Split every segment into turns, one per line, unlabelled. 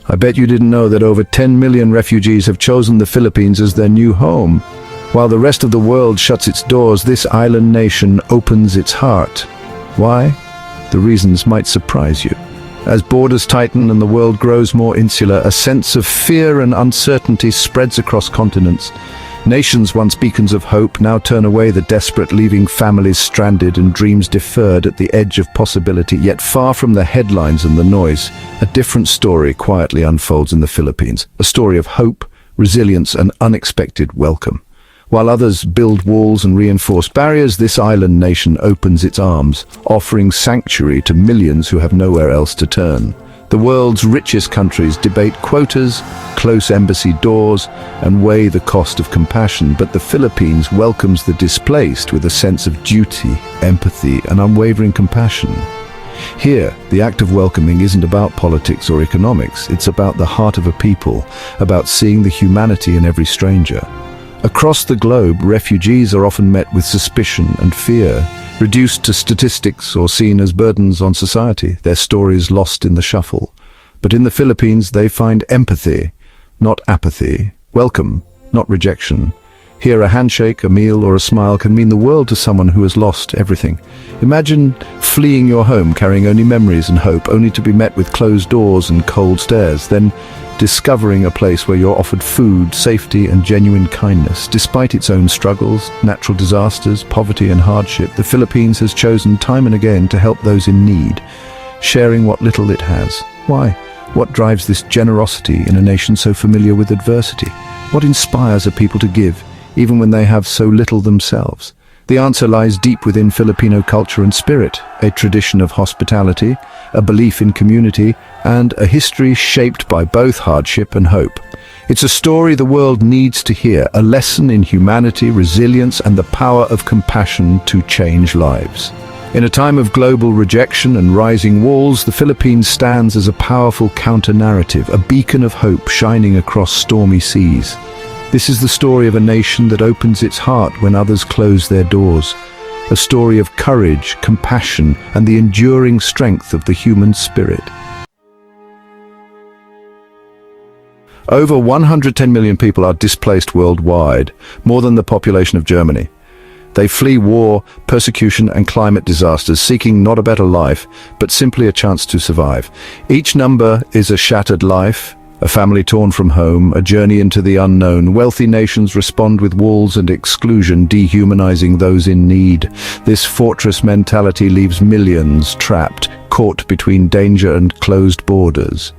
I bet you didn't know that over 10 million refugees have chosen the Philippines as their new home. While the rest of the world shuts its doors, this island nation opens its heart. Why? The reasons might surprise you. As borders tighten and the world grows more insular, a sense of fear and uncertainty spreads across continents. Nations once beacons of hope now turn away the desperate, leaving families stranded and dreams deferred at the edge of possibility. Yet far from the headlines and the noise, a different story quietly unfolds in the Philippines. A story of hope, resilience and unexpected welcome. While others build walls and reinforce barriers, this island nation opens its arms, offering sanctuary to millions who have nowhere else to turn. The world's richest countries debate quotas, close embassy doors, and weigh the cost of compassion, but the Philippines welcomes the displaced with a sense of duty, empathy, and unwavering compassion. Here, the act of welcoming isn't about politics or economics, it's about the heart of a people, about seeing the humanity in every stranger. Across the globe, refugees are often met with suspicion and fear, reduced to statistics or seen as burdens on society, their stories lost in the shuffle. But in the Philippines, they find empathy, not apathy, welcome, not rejection. Here, a handshake, a meal, or a smile can mean the world to someone who has lost everything. Imagine fleeing your home carrying only memories and hope, only to be met with closed doors and cold stares, then discovering a place where you're offered food, safety, and genuine kindness. Despite its own struggles, natural disasters, poverty, and hardship, the Philippines has chosen time and again to help those in need, sharing what little it has. Why? What drives this generosity in a nation so familiar with adversity? What inspires a people to give, even when they have so little themselves? The answer lies deep within Filipino culture and spirit, a tradition of hospitality, a belief in community, and a history shaped by both hardship and hope. It's a story the world needs to hear, a lesson in humanity, resilience, and the power of compassion to change lives. In a time of global rejection and rising walls, the Philippines stands as a powerful counter-narrative, a beacon of hope shining across stormy seas. This is the story of a nation that opens its heart when others close their doors. A story of courage, compassion, and the enduring strength of the human spirit. Over 110 million people are displaced worldwide, more than the population of Germany. They flee war, persecution, and climate disasters, seeking not a better life, but simply a chance to survive. Each number is a shattered life, a family torn from home, a journey into the unknown. Wealthy nations respond with walls and exclusion, dehumanizing those in need. This fortress mentality leaves millions trapped, caught between danger and closed borders.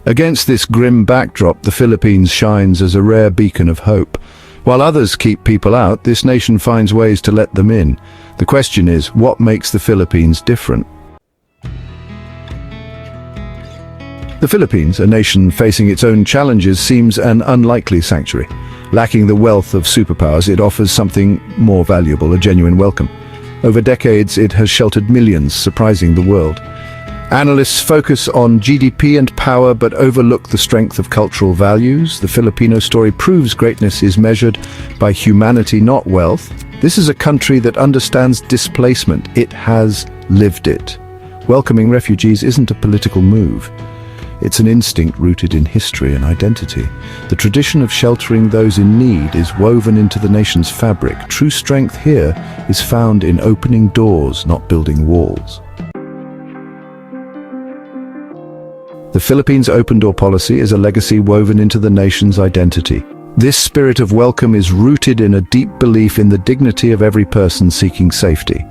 Against this grim backdrop, the Philippines shines as a rare beacon of hope. While others keep people out, this nation finds ways to let them in. The question is, what makes the Philippines different? The Philippines, a nation facing its own challenges, seems an unlikely sanctuary. Lacking the wealth of superpowers, it offers something more valuable, a genuine welcome. Over decades, it has sheltered millions, surprising the world. Analysts focus on GDP and power, but overlook the strength of cultural values. The Filipino story proves greatness is measured by humanity, not wealth. This is a country that understands displacement. It has lived it. Welcoming refugees isn't a political move. It's an instinct rooted in history and identity. The tradition of sheltering those in need is woven into the nation's fabric. True strength here is found in opening doors, not building walls. The Philippines' open door policy is a legacy woven into the nation's identity. This spirit of welcome is rooted in a deep belief in the dignity of every person seeking safety.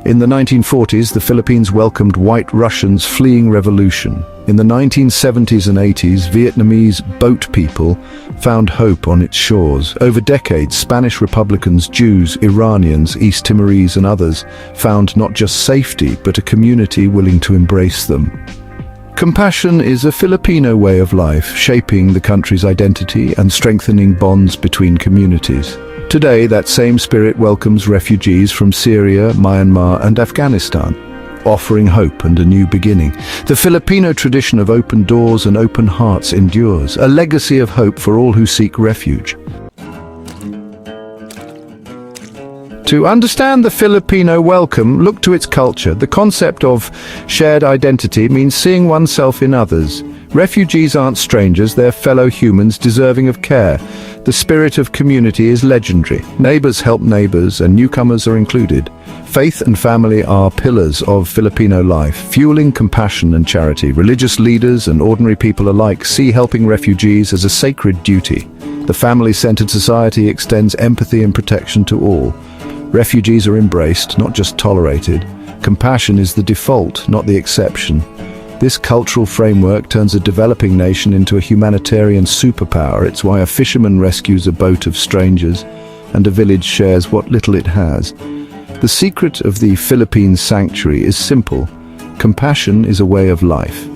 In the 1940s, the Philippines welcomed white Russians fleeing revolution. In the 1970s and 80s, Vietnamese boat people found hope on its shores. Over decades, Spanish Republicans, Jews, Iranians, East Timorese and others found not just safety, but a community willing to embrace them. Compassion is a Filipino way of life, shaping the country's identity and strengthening bonds between communities. Today, that same spirit welcomes refugees from Syria, Myanmar, and Afghanistan, offering hope and a new beginning. The Filipino tradition of open doors and open hearts endures, a legacy of hope for all who seek refuge. To understand the Filipino welcome, look to its culture. The concept of shared identity means seeing oneself in others, Refugees aren't strangers, they're fellow humans deserving of care. The spirit of community is legendary. Neighbors help neighbors, and newcomers are included. Faith and family are pillars of Filipino life, fueling compassion and charity. Religious leaders and ordinary people alike see helping refugees as a sacred duty. The family-centered society extends empathy and protection to all. Refugees are embraced, not just tolerated. Compassion is the default, not the exception. This cultural framework turns a developing nation into a humanitarian superpower. It's why a fisherman rescues a boat of strangers, and a village shares what little it has. The secret of the Philippine sanctuary is simple. Compassion is a way of life.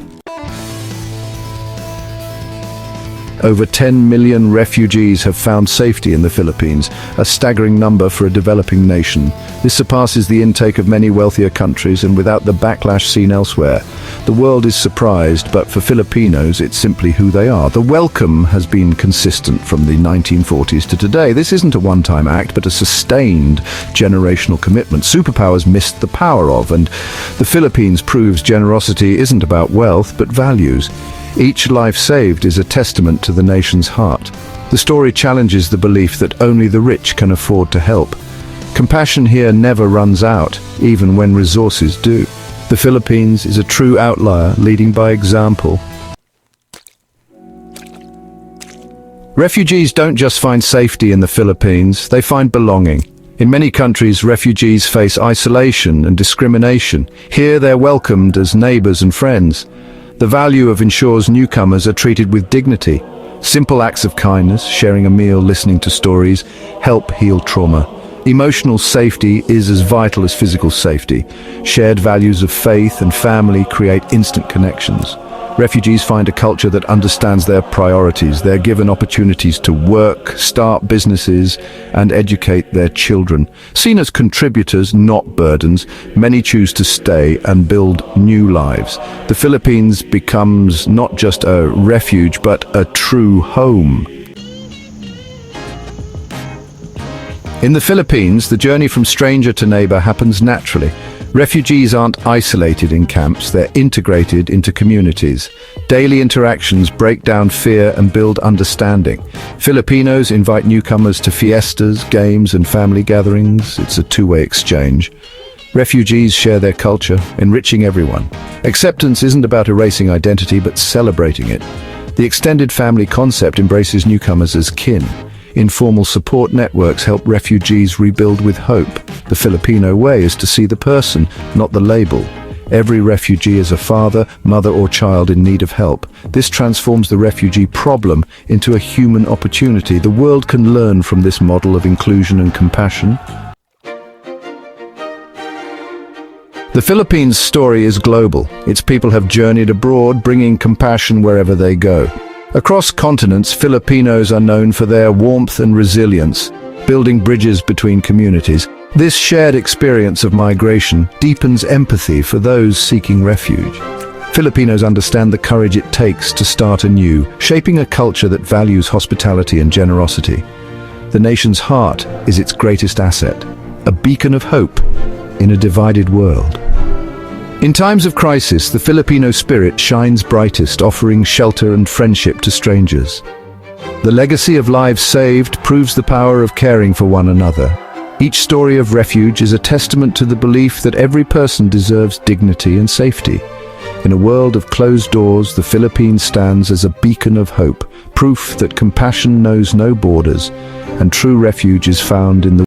Over 10 million refugees have found safety in the Philippines, a staggering number for a developing nation. This surpasses the intake of many wealthier countries, and without the backlash seen elsewhere. The world is surprised, but for Filipinos, it's simply who they are. The welcome has been consistent from the 1940s to today. This isn't a one-time act, but a sustained generational commitment. Superpowers missed the power of, and the Philippines proves generosity isn't about wealth, but values. Each life saved is a testament to the nation's heart. The story challenges the belief that only the rich can afford to help. Compassion here never runs out, even when resources do. The Philippines is a true outlier, leading by example. Refugees don't just find safety in the Philippines, they find belonging. In many countries, refugees face isolation and discrimination. Here they're welcomed as neighbors and friends. The value of ensures newcomers are treated with dignity. Simple acts of kindness, sharing a meal, listening to stories, help heal trauma. Emotional safety is as vital as physical safety. Shared values of faith and family create instant connections. Refugees find a culture that understands their priorities. They're given opportunities to work, start businesses, and educate their children. Seen as contributors, not burdens, many choose to stay and build new lives. The Philippines becomes not just a refuge, but a true home. In the Philippines, the journey from stranger to neighbor happens naturally. Refugees aren't isolated in camps, they're integrated into communities. Daily interactions break down fear and build understanding. Filipinos invite newcomers to fiestas, games, and family gatherings. It's a two-way exchange. Refugees share their culture, enriching everyone. Acceptance isn't about erasing identity, but celebrating it. The extended family concept embraces newcomers as kin. Informal support networks help refugees rebuild with hope. The Filipino way is to see the person, not the label. Every refugee is a father, mother, or child in need of help. This transforms the refugee problem into a human opportunity. The world can learn from this model of inclusion and compassion. The Philippines' story is global. Its people have journeyed abroad, bringing compassion wherever they go. Across continents, Filipinos are known for their warmth and resilience, building bridges between communities. This shared experience of migration deepens empathy for those seeking refuge. Filipinos understand the courage it takes to start anew, shaping a culture that values hospitality and generosity. The nation's heart is its greatest asset, a beacon of hope in a divided world. In times of crisis, the Filipino spirit shines brightest, offering shelter and friendship to strangers. The legacy of lives saved proves the power of caring for one another. Each story of refuge is a testament to the belief that every person deserves dignity and safety. In a world of closed doors, the Philippines stands as a beacon of hope, proof that compassion knows no borders, and true refuge is found in the